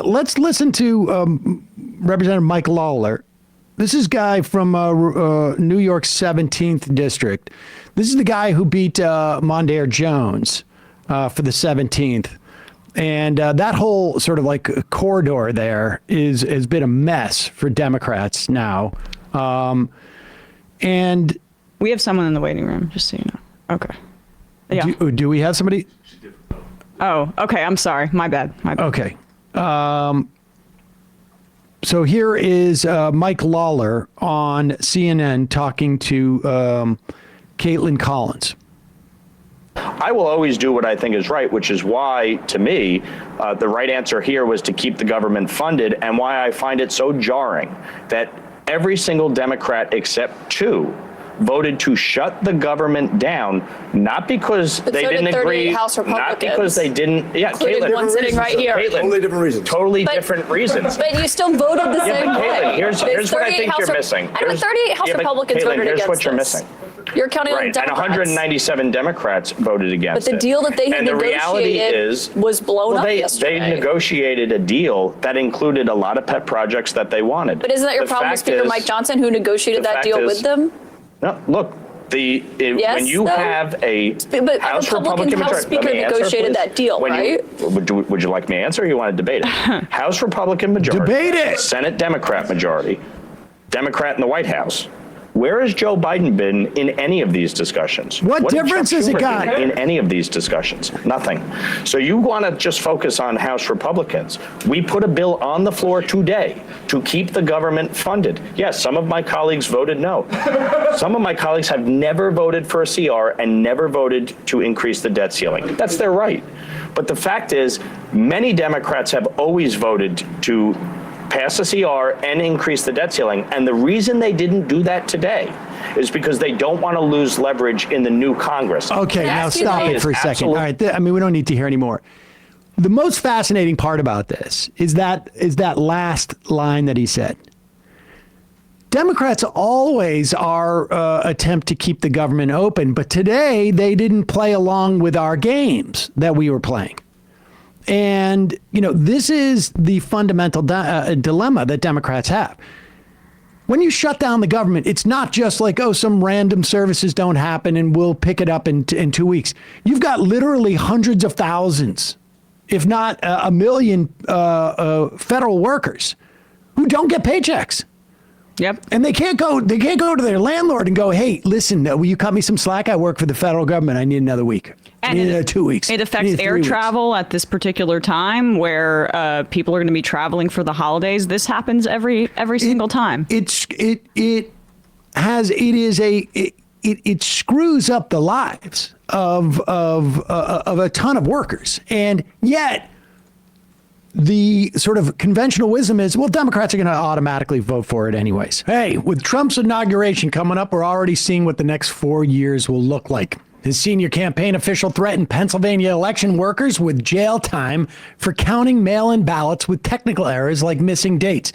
let's listen to Representative Mike Lawler. This is a guy from New York's 17th district. This is the guy who beat Mondaire Jones for the 17th. And that whole sort of like corridor there has been a mess for Democrats now. And we have someone in the waiting room, just so you know. Okay. Yeah. Do we have somebody? Oh, okay. I'm sorry. My bad. Okay. So here is Mike Lawler on CNN talking to Caitlin Collins. I will always do what I think is right, which is why, to me, the right answer here was to keep the government funded, and why I find it so jarring that every single Democrat except 2 voted to shut the government down, not because they didn't agree, not because they didn't. Yeah, Caitlin, one sitting right here. Caitlin, totally different reasons. Totally different reasons. But you still voted the same way. Caitlin, here's what I think you're missing. I know 38 House Republicans voted against this. Here's what you're missing. You're counting on And Democrats. 197 Democrats voted against it. But the deal that they had and the reality negotiated was blown up yesterday. They negotiated a deal that included a lot of pet projects that they wanted. But isn't that your problem with Speaker Mike Johnson, who negotiated that deal with them? No, look. When you have a House Republican House Speaker negotiated that deal, right? Would you like me to answer, or you want to debate it? House Republican majority. Debate it. Senate Democrat majority. Democrat in the White House. Where has Joe Biden been in any of these discussions? What difference has it got? In any of these discussions? Nothing. So you want to just focus on House Republicans. We put a bill on the floor today to keep the government funded. Yes, some of my colleagues voted no. Some of my colleagues have never voted for a CR and never voted to increase the debt ceiling. That's their right. But the fact is, many Democrats have always voted to pass a CR and increase the debt ceiling. And the reason they didn't do that today is because they don't want to lose leverage in the new Congress. Okay, now stop it for a second. All right, I mean, we don't need to hear anymore. The most fascinating part about this is that last line that he said. Democrats always are attempt to keep the government open, but today they didn't play along with our games that we were playing. And, this is the fundamental dilemma that Democrats have. When you shut down the government, it's not just like, some random services don't happen and we'll pick it up in 2 weeks. You've got literally hundreds of thousands, if not a million federal workers who don't get paychecks. Yep. And they can't go to their landlord and go, hey, listen, will you cut me some slack? I work for the federal government. I need another week. I need 2 weeks. It affects air travel at this particular time where people are going to be traveling for the holidays. This happens every single time. It screws up the lives of a ton of workers. And yet the sort of conventional wisdom is, well, Democrats are going to automatically vote for it anyways. Hey, with Trump's inauguration coming up, we're already seeing what the next 4 years will look like. His senior campaign official threatened Pennsylvania election workers with jail time for counting mail-in ballots with technical errors like missing dates.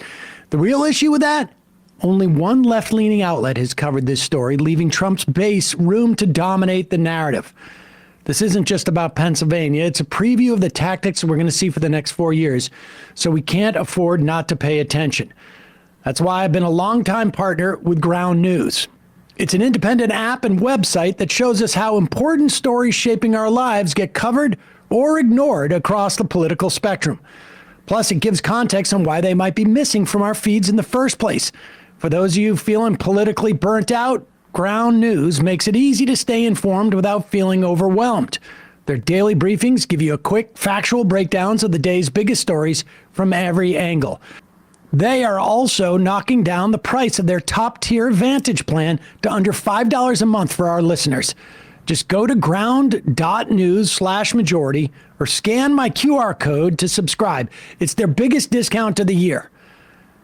The real issue with that? Only one left-leaning outlet has covered this story, leaving Trump's base room to dominate the narrative. This isn't just about Pennsylvania. It's a preview of the tactics we're going to see for the next 4 years, so we can't afford not to pay attention. That's why I've been a longtime partner with Ground News. It's an independent app and website that shows us how important stories shaping our lives get covered or ignored across the political spectrum. Plus, it gives context on why they might be missing from our feeds in the first place. For those of you feeling politically burnt out, Ground News makes it easy to stay informed without feeling overwhelmed. Their daily briefings give you a quick, factual breakdowns of the day's biggest stories from every angle. They are also knocking down the price of their top-tier Vantage plan to under $5 a month for our listeners. Just go to ground.news/majority or scan my QR code to subscribe. It's their biggest discount of the year.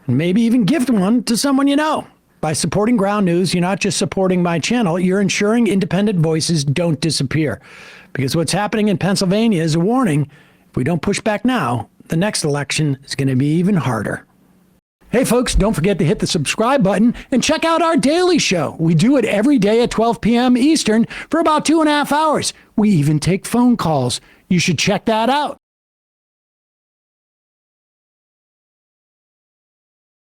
And maybe even gift one to someone you know. By supporting Ground News, you're not just supporting my channel, you're ensuring independent voices don't disappear. Because what's happening in Pennsylvania is a warning. If we don't push back now, the next election is going to be even harder. Hey folks, don't forget to hit the subscribe button and check out our daily show. We do it every day at 12 p.m. Eastern for about 2.5 hours. We even take phone calls. You should check that out.